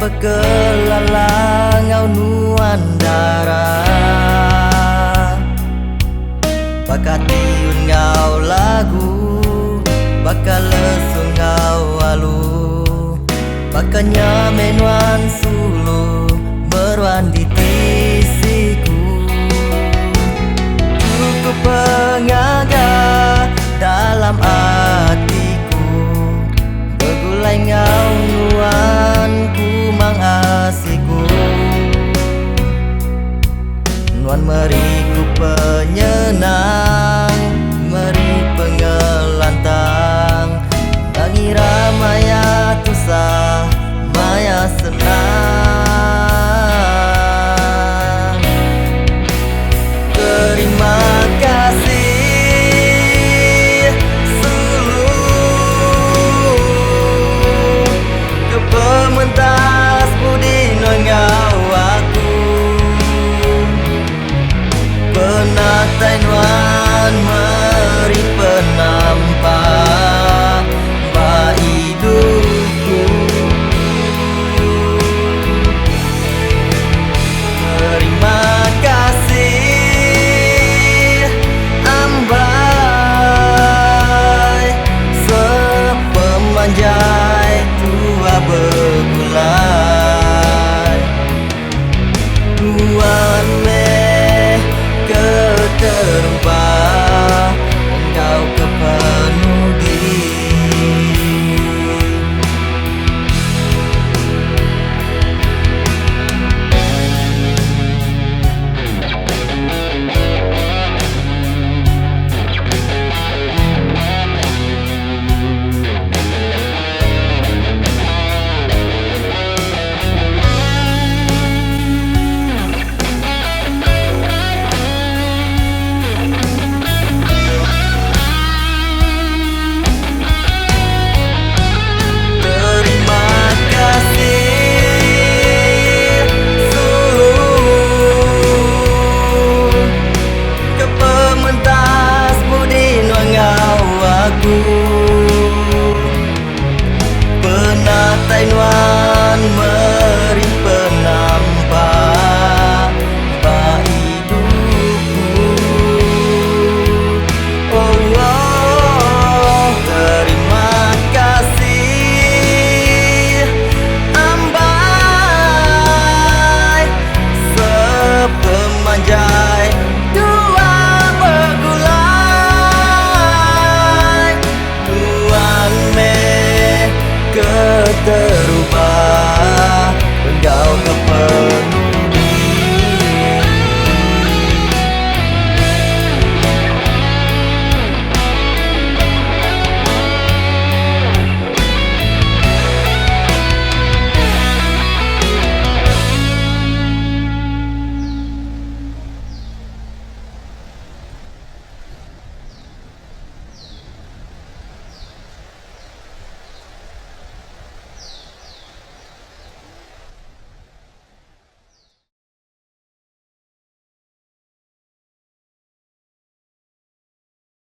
Bekelalang ngau nuan darah Bakat tiun ngau lagu Bakal lesung ngau alu Bakanya menuan sulu Meruan di tisiku Cukup pengaga dalam hatiku Begulai ngau nuan ku mangasiku Nuan meriku penyenang Meri pengelantang Mengira maya tusah Maya senang Terima kasih seluruh Kepementas budi nengau aku Penatai nuan meri penampak Ba hidupku Terima kasih ambai Sepemanjai tua begulai Tuan meh keterubah Engkau kepenuhi Penatai nuan meri penampak Ba hidupku Oh, oh, terima kasih ambai Sepemanjai dua begulai Tuan meh keterubah Engkau kepenuhi